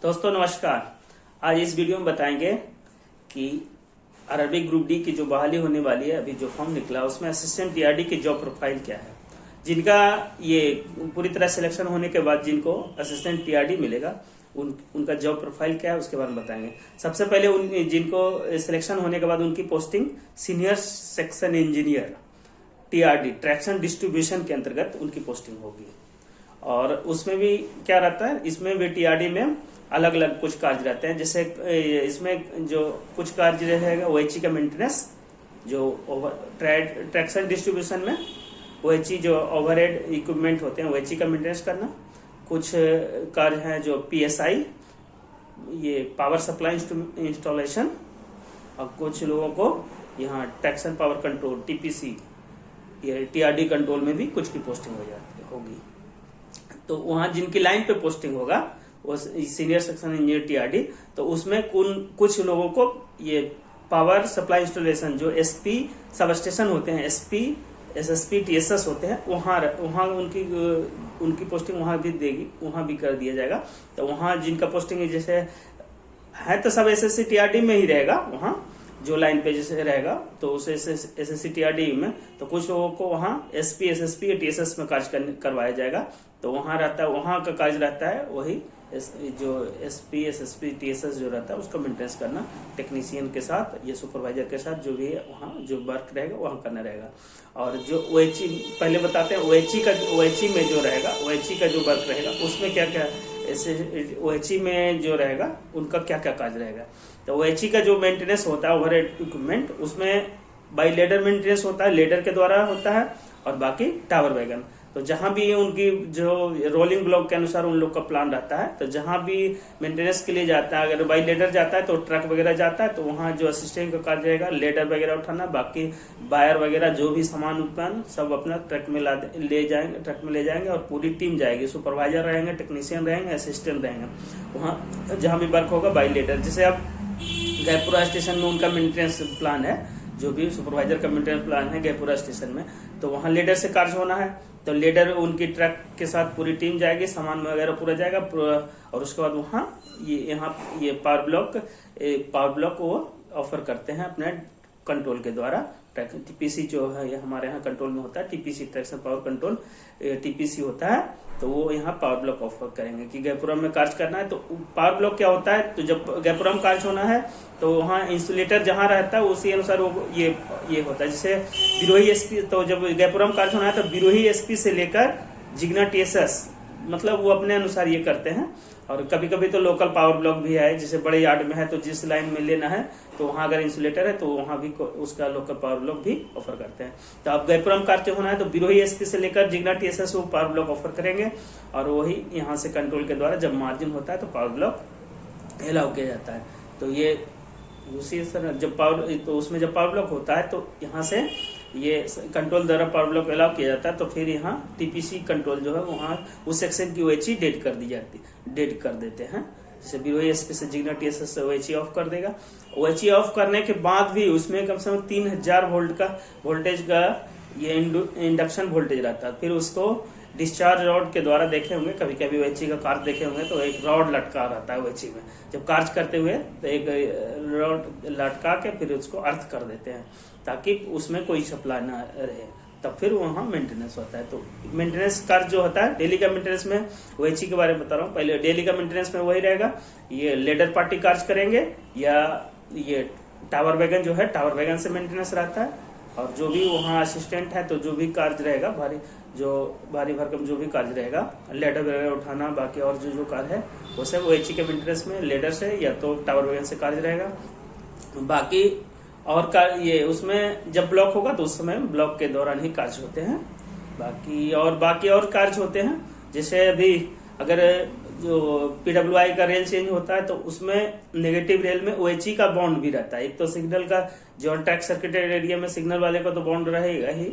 दोस्तों नमस्कार। आज इस वीडियो में बताएंगे कि आरआरबी ग्रुप डी की जो बहाली होने वाली है, अभी जो फॉर्म निकला उसमें असिस्टेंट टीआरडी की जॉब प्रोफाइल क्या है। जिनका ये पूरी तरह सिलेक्शन होने के बाद जिनको असिस्टेंट टीआरडी मिलेगा उनका जॉब प्रोफाइल क्या है उसके बारे में बताएंगे। सबसे पहले जिनको सिलेक्शन होने के बाद उनकी posting senior section engineer TRD traction distribution के अंतर्गत उनकी पोस्टिंग होगी। और उसमें भी क्या रहता है, इसमें भी टीआरडी में अलग अलग कुछ कार्य रहते हैं। जैसे इसमें जो कुछ कार्य रहेगा ओएचई का मेंटेनेंस, जो ट्रैक्शन डिस्ट्रीब्यूशन में ओएचई जो ओवरहेड इक्विपमेंट होते हैं ओएचई का मेंटेनेंस करना। कुछ कार्य हैं जो पीएसआई, ये पावर सप्लाई इंस्टॉलेशन। और कुछ लोगों को यहाँ ट्रैक्शन पावर कंट्रोल टीपीसी, ये टीआरडी कंट्रोल में भी कुछ की पोस्टिंग होगी। तो वहां जिनकी लाइन पे पोस्टिंग होगा वो सीनियर सेक्शन इंजीनियर टीआरडी, तो उसमें कुछ लोगों को ये पावर सप्लाई इंस्टॉलेशन जो एसपी सब स्टेशन होते हैं, एसपी एसएसपी टीएसएस होते हैं, वहां उनकी पोस्टिंग वहां भी देगी, वहां भी कर दिया जाएगा। तो वहां जिनका पोस्टिंग जैसे है तो सब एसएससी टीआरडी में ही रहेगा, वहां जो लाइन पे जैसे रहेगा तो उस एसएससी टीआरडी में तो कुछ लोगों को वहां एसपी एसएसपी टीएसएस में कार्य करवाया जाएगा। तो वहां रहता है, वहां का कार्य रहता है वही जो एसपी एसएसपी टीएसएस जो रहता है उसका मेंटेनेंस करना टेक्नीशियन के साथ, ये सुपरवाइजर के साथ जो भी है वहाँ जो वर्क रहेगा वहां करना रहेगा। और जो ओएचई पहले बताते हैं, ओएचई में जो रहेगा, ओएचई का जो वर्क रहेगा उसमें क्या क्या ऐसे ओएचई में जो रहेगा उनका क्या क्या कार्य रहेगा। तो ओएचई का जो मेंटेनेंस होता है ओवरहेड इक्विपमेंट, उसमें बाई लेडर मेंटेनेंस होता है, लेडर के द्वारा होता है। और बाकी टावर वैगन, तो जहां भी उनकी जो रोलिंग ब्लॉक के अनुसार उन लोग का प्लान रहता है, तो जहां भी मेंटेनेंस के लिए जाता है, अगर बाई लेडर जाता है तो ट्रक वगैरह जाता है, तो वहां जो असिस्टेंट का कार्य रहेगा लेडर वगैरह उठाना, बाकी वायर वगैरह जो भी सामान उत्पन्न सब अपना ट्रक में ले जाएंगे और पूरी टीम जाएगी। सुपरवाइजर रहेंगे, टेक्नीशियन रहेंगे, असिस्टेंट रहेंगे वहां जहां भी वर्क होगा बाई लेडर। जैसे अब गैपुरा स्टेशन में उनका मेंटेनेंस प्लान है, जो भी सुपरवाइजर का मेंटेनेंस प्लान है गैपुरा स्टेशन में, तो वहां लेडर से कार्य होना है। तो लेडर उनकी ट्रक के साथ पूरी टीम जाएगी, सामान वगैरह पूरा जाएगा। और उसके बाद वहां ये पावर ब्लॉक वो ऑफर करते हैं अपने कंट्रोल के द्वारा। टीपीसी जो है ये हमारे यहाँ कंट्रोल में होता है, TPC traction power control TPC होता है। तो वो यहाँ पावर ब्लॉक ऑफर करेंगे कि गैपुरम में कार्य करना है। तो पावर ब्लॉक क्या होता है, तो जब गैपुरम कार्य होना है तो वहाँ इंसुलेटर जहाँ रहता है उसी अनुसार वो ये होता है। जैसे बिरोही एसपी, तो जब गैपुरम कार्य होना है तो बिरोही एसपी से लेकर जिग्ना टीएसएस, मतलब वो अपने अनुसार ये करते हैं। और कभी कभी तो लोकल पावर ब्लॉक भी है, जैसे बड़े यार्ड में है तो जिस लाइन में लेना है तो वहां अगर इंसुलेटर है तो वहां भी उसका लोकल पावर ब्लॉक भी ऑफर करते हैं। तो अब गैपुरम कार्य होना है तो बिरोही एसपी से लेकर जिग्ना टीएसएस वो पावर ब्लॉक ऑफर करेंगे। और वही यहाँ से कंट्रोल के द्वारा जब मार्जिन होता है तो पावर ब्लॉक अलाउ किया जाता है। तो ये उसी जब पावर ब्लॉक होता है तो यहाँ से ये कंट्रोल द्वारा पावर ब्लॉक अलाउ किया जाता है। तो फिर यहाँ टीपीसी कंट्रोल जो है वहाँ उस सेक्शन की ओएचई डेड कर देते हैं। जैसे बिरोही एसपी से जिग्ना टीएसएस से ओएचई ऑफ कर देगा। ओएचई ऑफ करने के बाद भी उसमें कम से कम 3000 वोल्ट का वोल्टेज का ये इंडक्शन वोल्टेज रहता है। फिर उसको डिस्चार्ज रॉड के द्वारा देखे होंगे, कभी कभी ओएचई का कार्य देखे होंगे तो एक रॉड लटका रहता है ओएचई में। जब कार्य करते हुए तो एक रॉड लटका के फिर उसको अर्थ कर देते हैं ताकि उसमें कोई सप्लाई ना रहे, तब फिर वहां मेंटेनेंस होता है। तो मेंटेनेंस कार्य जो होता है डेली का मेंटेनेंस में ओएचई के बारे में बता रहा हूँ। पहले डेली का मेंटेनेंस में वही रहेगा, ये लेडर पार्टी कार्य करेंगे या ये टावर वैगन जो है टावर वैगन से मेंटेनेंस रहता है। और जो भी वहाँ असिस्टेंट है तो जो भी कार्य रहेगा भारी भरकम जो भी कार्य रहेगा लेडर वगैरह उठाना, बाकी और जो कार्य है वो सब ओएचई के मेंटेनेंस में लेडर से या तो टावर वैगन से कार्य रहेगा। बाकी और ये उसमें जब ब्लॉक होगा तो उस समय ब्लॉक के दौरान ही कार्य होते हैं। बाकी और कार्य होते हैं। जैसे अभी अगर जो पीडब्ल्यूआई का रेल चेंज होता है तो उसमें नेगेटिव रेल में ओएचई का बॉन्ड भी रहता है। एक तो सिग्नल का जो ट्रैक सर्किटेड एरिया में सिग्नल वाले का तो बॉन्ड रहेगा ही,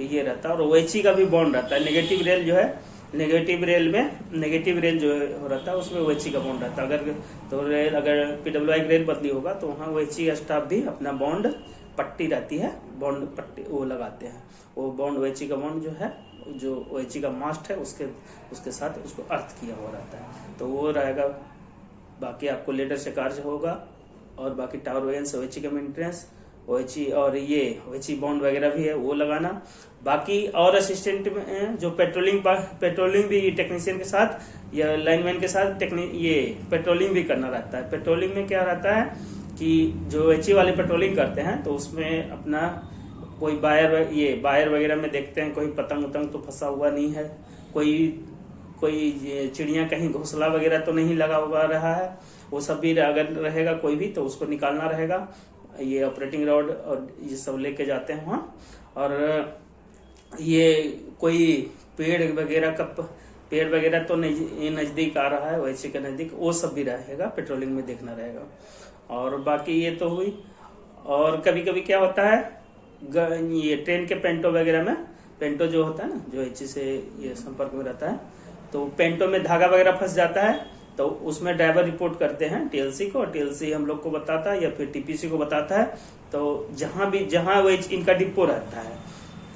ये रहता है। और ओएचई का भी बॉन्ड रहता है। नेगेटिव रेल जो है नेगेटिव रेल जो रहता है उसमें ओएचई का बॉन्ड रहता है। अगर पीडब्ल्यूआई रेल बदली होगा तो वहाँ ओएचई स्टाफ भी अपना बॉन्ड पट्टी रहती है, बॉन्ड पट्टी वो लगाते हैं। वो बॉन्ड ओएचई का बॉन्ड जो है जो ओएचई का मास्ट है उसके साथ उसको अर्थ किया हुआ रहता है। तो वो रहेगा बाकी आपको लेटर से कार्य होगा। और बाकी टावर वेगेंस OHE का मेंटेनेंस, OHE और ये OHE बॉन्ड वगैरह भी है वो लगाना। बाकी और असिस्टेंट में जो पेट्रोलिंग भी टेक्नीशियन के साथ या लाइनमैन के साथ ये पेट्रोलिंग भी करना रहता है। पेट्रोलिंग में क्या रहता है कि जो OHE वाले पेट्रोलिंग करते हैं तो उसमें अपना कोई बायर वगैरह में देखते हैं कोई पतंग उतंग तो फंसा हुआ नहीं है, कोई चिड़िया कहीं घोंसला वगैरह तो नहीं लगा हुआ रहा है, वो सब भी अगर रहेगा कोई भी तो उसको निकालना रहेगा। ये ऑपरेटिंग रॉड और ये सब लेके जाते हैं वहाँ। और ये कोई पेड़ वगैरह तो नजदीक आ रहा है OHE के नजदीक, वो सब भी रहेगा, पेट्रोलिंग में देखना रहेगा। और बाकी ये तो हुई। और कभी कभी क्या होता है ये ट्रेन के पेंटो वगैरह में, पेंटो जो होता है ना जो OHE से ये संपर्क में रहता है, तो पेंटो में धागा वगैरह फंस जाता है तो उसमें ड्राइवर रिपोर्ट करते हैं TLC को, और TLC हम लोग को बताता है या फिर TPC को बताता है। तो जहां OHE इनका डिपो रहता है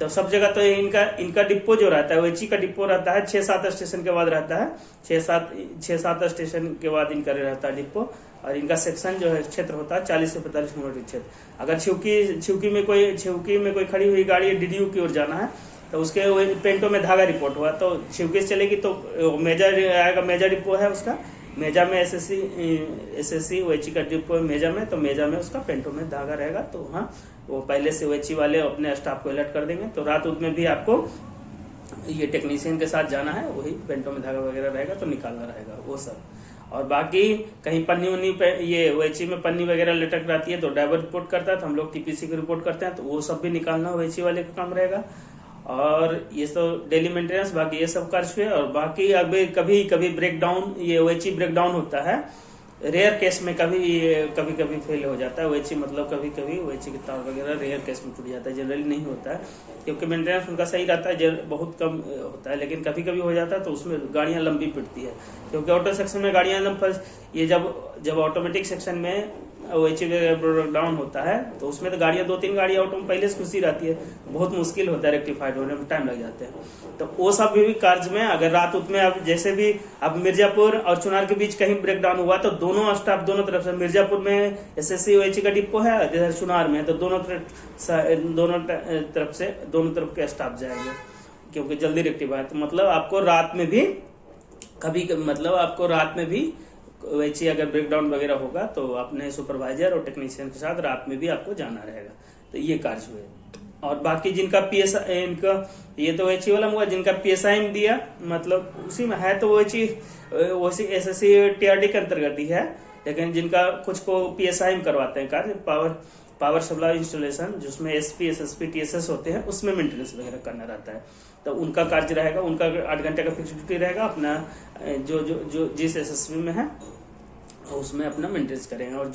तो सब जगह तो इनका डिपो जो रहता है OHE का डिपो रहता है 6-7 स्टेशन के बाद रहता है, 6-7 स्टेशन के बाद इनका रहता है डिपो। और इनका सेक्शन जो है क्षेत्र होता है 40 से 45 किलोमीटर क्षेत्र। अगर छिवकी में कोई खड़ी हुई गाड़ी DDU की ओर जाना है तो उसके पेंटो में धागा रिपोर्ट हुआ तो छिवकी से चलेगी तो मेजर आएगा, मेजर डिपो है उसका, मेजा में SSC OHE का डिपो है मेजा में, तो मेजा में उसका पेंटो में धागा रहेगा। तो हाँ वो पहले से OHE वाले अपने स्टाफ को अलर्ट कर देंगे। तो रात में भी आपको ये टेक्नीशियन के साथ जाना है, वही पेंटो में धागा वगैरह रहेगा तो निकालना रहेगा वो सब। और बाकी कहीं पन्नी उन्नी पे ये OHE में पन्नी वगैरह लटक रहती है तो ड्राइवर रिपोर्ट करता है, तो हम लोग TPC को रिपोर्ट करते हैं, तो वो सब भी निकालना OHE वाले का काम रहेगा। और ये तो डेली मेंटेनेंस, बाकी ये सब कार्य हुए। और बाकी अभी कभी ब्रेकडाउन, ये OHE ब्रेकडाउन होता है रेयर केस में, कभी फेल हो जाता है OHE, मतलब कभी OHE के तार वगैरह रेयर केस में टूट जाता है, जनरली नहीं होता है क्योंकि मेंटेनेंस उनका सही रहता है, बहुत कम होता है। लेकिन कभी हो जाता है तो उसमें गाड़ियां लंबी पिटती है क्योंकि ऑटो सेक्शन में गाड़ियां ये जब ऑटोमेटिक सेक्शन में OHE ब्रेकडाउन होता है तो उसमें तो गाड़ियां 2-3 गाड़ियां ऑटो में पहले से घुसी रहती है, बहुत मुश्किल होता है रेक्टिफाइड होने में, टाइम लग जाते हैं। तो वो सब भी कार्य में अगर रात में अब जैसे भी अब मिर्जापुर और चुनार के बीच कहीं ब्रेकडाउन हुआ तो दोनों स्टाफ दोनों तरफ से, मिर्जापुर में SSC OHE का डिपो है, इधर चुनार में है, तो दोनों तरफ के स्टाफ जाएंगे क्योंकि जल्दी रेक्टिफाई। तो मतलब आपको रात में भी OHE अगर ब्रेकडाउन वगैरह होगा तो अपने सुपरवाइजर और टेक्नीशियन के साथ रात में भी आपको जाना रहेगा। तो ये कार्य हुए। और बाकी जिनका PSI इनका ये तो OHE वाला हुआ, जिनका PSI दिया मतलब उसी में है तो OHE SSC TRD के अंतर्गत ही है, लेकिन जिनका कुछ को PSI करवाते हैं कार्य, पावर सप्लाई इंस्टॉलेशन जिसमें SP SSP TSS होते हैं, उसमें मेंटेनेंस वगैरह करना रहता है। तो उनका कार्य रहेगा, उनका 8 घंटे का फिक्स ड्यूटी रहेगा, अपना जो जिस SSP में है उसमें अपना मेंटेनेंस करेंगे। और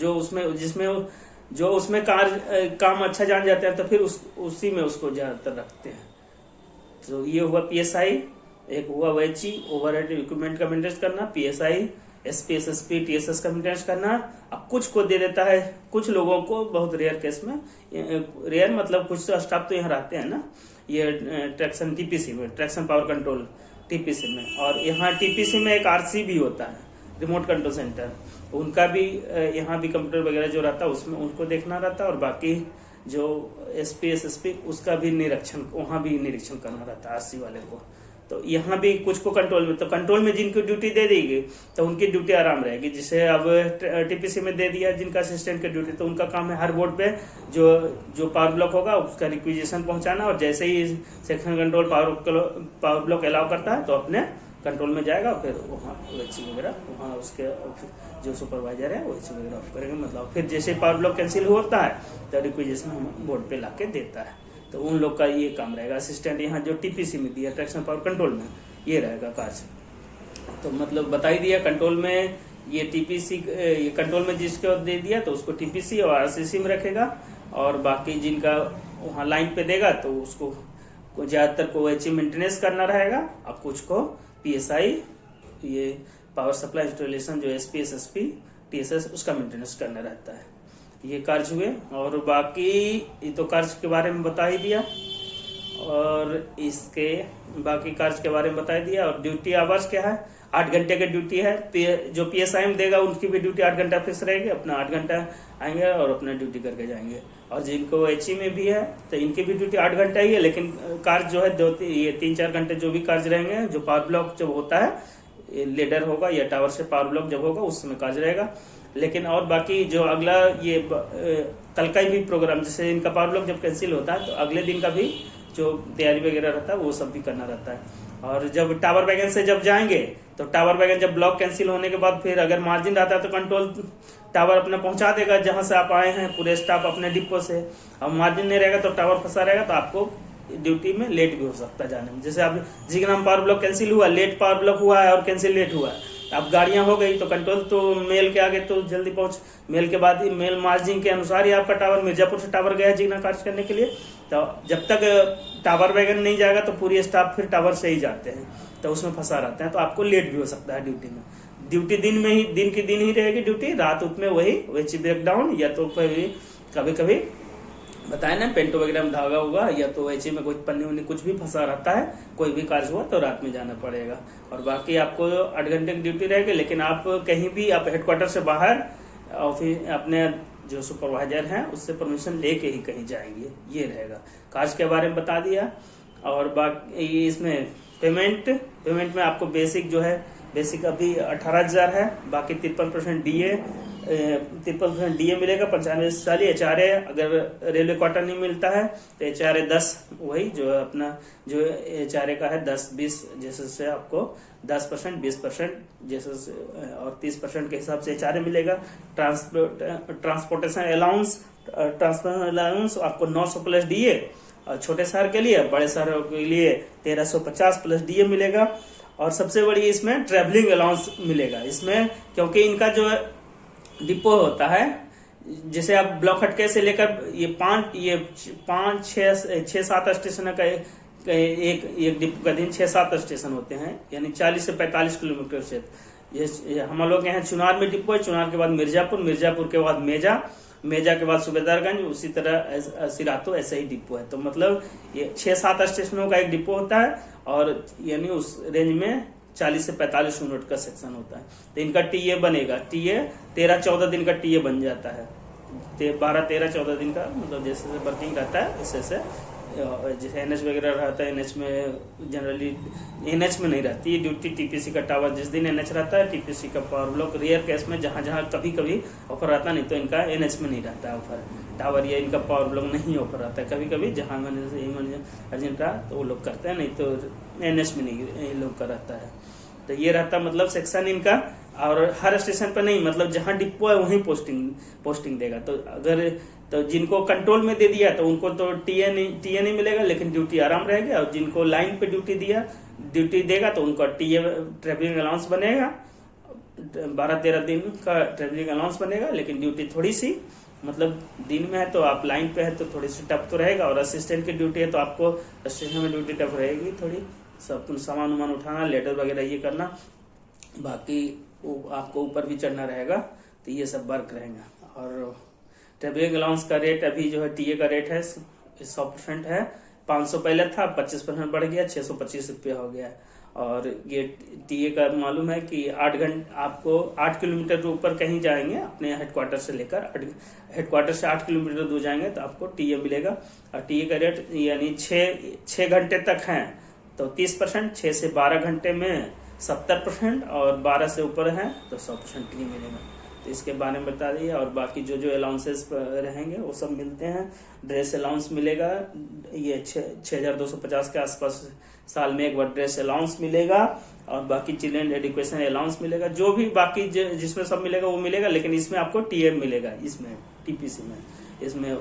जो उसमें काम अच्छा जान जाते हैं तो फिर उसी में उसको ज्यादातर रखते हैं। तो ये हुआ PSI, एक हुआ OHE ओवरहेड इक्विपमेंट का मेंटेनेंस करना, PSI SP SSP TSS का मेंटेनेंस करना। अब कुछ को दे देता है, कुछ लोगों को बहुत रेयर केस में, रेयर मतलब कुछ स्टाफ तो यहाँ रहते हैं ना, ये ट्रैक्शन TPC में, ट्रैक्शन पावर कंट्रोल TPC में, और यहाँ TPC में एक RC भी होता है, रिमोट कंट्रोल सेंटर, उनका भी यहाँ भी कंप्यूटर वगैरह जो रहता है उसमें उनको देखना रहता है। और बाकी जो SP SSP उसका भी वहाँ भी निरीक्षण करना रहता है RC वाले को। तो यहाँ भी कुछ को कंट्रोल में जिनको ड्यूटी दे देगी तो उनकी ड्यूटी आराम रहेगी। जिसे अब TPC में दे दिया जिनका असिस्टेंट की ड्यूटी, तो उनका काम है हर बोर्ड पे जो पावर ब्लॉक होगा उसका रिक्विजिशन पहुंचाना, और जैसे ही section control power block allow करता है तो अपने कंट्रोल में जाएगा, फिर वहाँ OHE वगैरह वहाँ उसके जो सुपरवाइजर है OHE वगैरह ऑफ करेंगे। मतलब फिर जैसे पावर ब्लॉक कैंसिल होता है तो रिक्विजिशन हम बोर्ड पे लाके देता है। तो उन लोग का ये काम रहेगा। असिस्टेंट यहाँ जो TPC में दिया ट्रैक्शन पावर कंट्रोल में ये रहेगा कार्य। तो मतलब बता ही दिया, कंट्रोल में ये TPC, ये कंट्रोल में जिसको दे दिया तो उसको TPC और RCC में रखेगा, और बाकी जिनका वहाँ लाइन पे देगा तो उसको ज्यादातर को OHE मेंटेनेंस करना रहेगा। अब कुछ को PSI ये पावर सप्लाई इंस्टॉलेशन जो SP SSP TSS उसका मेंटेनेंस करना रहता है। ये कार्य हुए। और बाकी ये तो कार्य के बारे में बता ही दिया, और इसके बाकी कार्य के बारे में बता दिया। और ड्यूटी आवर्स क्या है, 8 घंटे की ड्यूटी है। जो PSI में देगा उनकी भी ड्यूटी 8 घंटा फिक्स रहेगी, अपना 8 घंटा आएंगे और अपना ड्यूटी करके जाएंगे। और जिनको HE में भी है तो इनकी भी ड्यूटी 8 घंटा ही है, लेकिन कार्य जो है ये 3-4 घंटे जो भी कार्य रहेंगे, जो पावर ब्लॉक जब होता है लेडर होगा या टावर से पावर ब्लॉक जब होगा उस समय कार्य रहेगा। लेकिन और बाकी जो अगला ये कल का भी प्रोग्राम, जैसे इनका पावर ब्लॉक जब कैंसिल होता है तो अगले दिन का भी जो तैयारी वगैरह रहता है वो सब भी करना रहता है। और जब टावर वैगन से जब जाएंगे तो टावर वैगन जब ब्लॉक कैंसिल होने के बाद फिर अगर मार्जिन रहता है तो कंट्रोल टावर अपना पहुंचा देगा जहां से आप आए हैं, पूरे स्टाफ अपने डिपो से। अब मार्जिन नहीं रहेगा तो टावर फंसा रहेगा तो आपको ड्यूटी में लेट भी हो सकता है जाने में। जैसे आप जिगनाम पावर ब्लॉक कैंसिल हुआ, लेट पावर ब्लॉक हुआ है और कैंसिल लेट हुआ है, अब गाड़ियां हो गई तो कंट्रोल तो मेल के आगे तो जल्दी पहुंच, मेल के बाद ही मेल मार्जिन के अनुसार ही आपका टावर मिर्जापुर से टावर गया जिगना कार्य करने के लिए। तो जब तक टावर वैगन नहीं जाएगा तो पूरी स्टाफ फिर टावर से ही जाते हैं, तो उसमें फंसा रहते हैं, तो आपको लेट भी हो सकता है ड्यूटी में। ड्यूटी दिन में ही, दिन की दिन ही रहेगी ड्यूटी, रात में वही ब्रेकडाउन या तो कभी कभी बताया ना पेंटो वगैरह में धागा होगा या तो HE में कोई पन्नी उन्नी कुछ भी फंसा रहता है, कोई भी कार्य हुआ तो रात में जाना पड़ेगा। और बाकी आपको 8 घंटे की ड्यूटी रहेगी, लेकिन आप कहीं भी आप हेडक्वार्टर से बाहर ऑफिस अपने जो सुपरवाइजर हैं उससे परमिशन लेके ही कहीं जाएंगे, ये रहेगा। कार्य के बारे में बता दिया। और बाकी इसमें पेमेंट में आपको बेसिक जो है, बेसिक अभी 18,000 है, बाकी 53% DA मिलेगा, 95 HRA। अगर रेलवे क्वार्टर नहीं मिलता है तो HRA 10, वही जो अपना जो HRA का है 10-20 जैसे से आपको 10%, 20% जैसे से और 30% के हिसाब से HRA मिलेगा। ट्रांसपोर्टेशन अलाउंस आपको 900 प्लस DA, और छोटे शहर के लिए, बड़े शहरों के लिए 1350 प्लस DA मिलेगा। और सबसे बड़ी इसमें ट्रेवलिंग अलाउंस मिलेगा इसमें, क्योंकि इनका जो डिपो होता है, जैसे आप ब्लॉक हटके से लेकर ये 5-6-7 स्टेशन का एक डिपो का दिन 6-7 स्टेशन होते हैं, यानी 40 से 45 किलोमीटर से। ये हम लोग के यहाँ चुनार में डिपो है, चुनार के बाद मिर्जापुर के बाद मेजा के बाद सूबेदारगंज, उसी तरह सिरातो, ऐसे ही डिपो है। तो मतलब ये 6-7 स्टेशनों का एक डिपो होता है, और यानी उस रेंज में 40 से 45 मिनट का सेक्शन होता है। तो इनका TA बनेगा, TA 13-14 दिन का TA बन जाता है, 12-13-14 दिन का, मतलब जैसे वर्किंग रहता है ऐसे जैसे NH वगैरह रहता है। NH में जनरली, NH में नहीं रहती है ड्यूटी, TPC का टावर जिस दिन NH रहता है, TPC का पावर ब्लॉक रेयर केस में जहां कभी ऑफर रहता, नहीं तो इनका NH में नहीं रहता है ऑफर टावर, या इनका पावर ब्लॉक नहीं ऑफर रहता है। कभी जहां अर्जेंट रहा तो वो लोग करते हैं, नहीं तो NH में नहीं लोग का रहता है। तो ये रहता मतलब सेक्शन इनका, और हर स्टेशन पर नहीं, मतलब जहां डिपो है वहीं पोस्टिंग देगा। तो अगर तो जिनको कंट्रोल में दे दिया तो उनको तो TA नहीं मिलेगा, लेकिन ड्यूटी आराम रहेगी। और जिनको लाइन पे ड्यूटी देगा तो उनको TA ट्रेवलिंग अलाउंस बनेगा, 12-13 दिन का ट्रेवलिंग अलाउंस बनेगा, लेकिन ड्यूटी थोड़ी सी, मतलब दिन में है तो आप लाइन पे है तो थोड़ी सी टफ तो रहेगा, और असिस्टेंट की ड्यूटी है तो आपको स्टेशन में ड्यूटी टफ रहेगी थोड़ी, सब कुछ सामान उठाना, लेटर वगैरह ये करना, बाकी आपको ऊपर भी चढ़ना रहेगा, तो ये सब वर्क रहेगा। और ट्रेवलिंग अलाउंस का रेट अभी जो है TA का रेट है 100% है, 500 पहले था, 25% बढ़ गया, 625 रुपया हो गया। और ये TA का मालूम है कि 8 घंटे आपको 8 किलोमीटर ऊपर कहीं जाएंगे अपने हेडक्वार्टर से लेकर, हेडक्वार्टर से 8 किलोमीटर दूर जाएंगे तो आपको TA मिलेगा। और TA का रेट यानी 6 घंटे तक है तो 30%, 6 से 12 घंटे में 70%, और 12 से ऊपर है तो 100% TA मिलेगा। तो इसके बारे में बता दिए। और बाकी जो अलाउंसेस रहेंगे वो सब मिलते हैं। ड्रेस अलाउंस मिलेगा, ये 6,250 के आसपास साल में एक बार ड्रेस अलाउंस मिलेगा, और बाकी चिल्ड्रन एजुकेशन अलाउंस मिलेगा, जो भी बाकी जिसमें सब मिलेगा वो मिलेगा। लेकिन इसमें आपको TA मिलेगा, इसमें TPC में, इसमें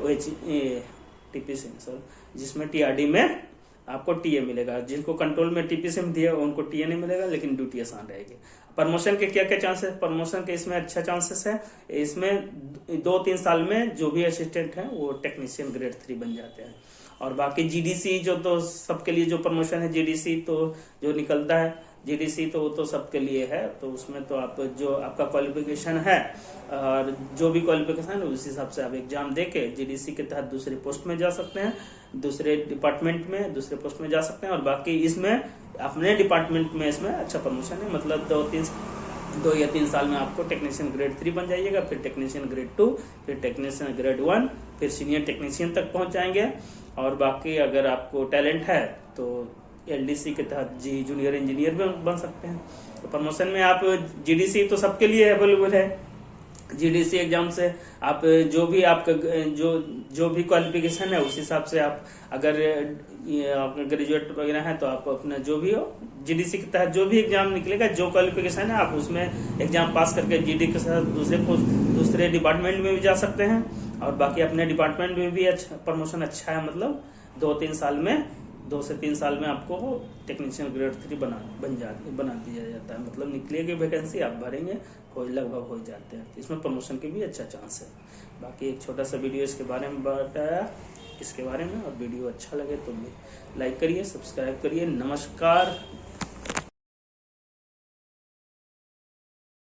TPC में सर, जिसमें TRD में आपको TA मिलेगा। जिनको कंट्रोल में TPC में दिया उनको TA नहीं मिलेगा, लेकिन ड्यूटी आसान रहेगी। प्रमोशन के क्या चांसेस, प्रमोशन के इसमें अच्छा चांसेस है। इसमें 2-3 साल में जो भी असिस्टेंट है वो टेक्नीशियन ग्रेड 3 बन जाते हैं। और बाकी GDC जो तो सबके लिए जो प्रमोशन है, GDC तो जो निकलता है, GDC तो वो तो सबके लिए है। तो उसमें तो आप जो आपका क्वालिफिकेशन है और जो भी क्वालिफिकेशन है उस हिसाब से आप एग्जाम देके GDC के तहत दूसरे पोस्ट में जा सकते हैं, दूसरे डिपार्टमेंट में दूसरे पोस्ट में जा सकते हैं। और बाकी इसमें अपने डिपार्टमेंट में इसमें अच्छा प्रमोशन है, मतलब 2 या 3 साल में आपको टेक्नीशियन ग्रेड 3 बन जाइएगा, फिर टेक्नीशियन ग्रेड 2, फिर टेक्नीशियन ग्रेड 1, फिर सीनियर टेक्नीशियन तक पहुंच जाएंगे। और बाकी अगर आपको टैलेंट है तो LDC के तहत जी जूनियर इंजीनियर भी बन सकते हैं। तो प्रमोशन में आप GDC तो सबके लिए अवेलेबल है। GDC एग्जाम से आप जो भी आपका जो भी क्वालिफिकेशन है उस हिसाब से आप अगर आपका ग्रेजुएट वगैरह है तो आप अपना जो भी हो GDC के तहत जो भी एग्जाम निकलेगा, जो क्वालिफिकेशन है आप उसमें एग्जाम पास करके GD के साथ दूसरे डिपार्टमेंट में भी जा सकते हैं। और बाकी अपने डिपार्टमेंट में भी अच्छा प्रमोशन अच्छा है, मतलब 2 से 3 साल में आपको टेक्नीशियन ग्रेड 3 बना दिया जाता है, मतलब निकलेगी वैकेंसी आप भरेंगे लगभग हो जाते हैं। इसमें प्रमोशन के भी अच्छा चांस है। बाकी एक छोटा सा वीडियो इसके बारे में बताया इसके बारे में, और वीडियो अच्छा लगे तो लाइक करिए, सब्सक्राइब करिए। नमस्कार।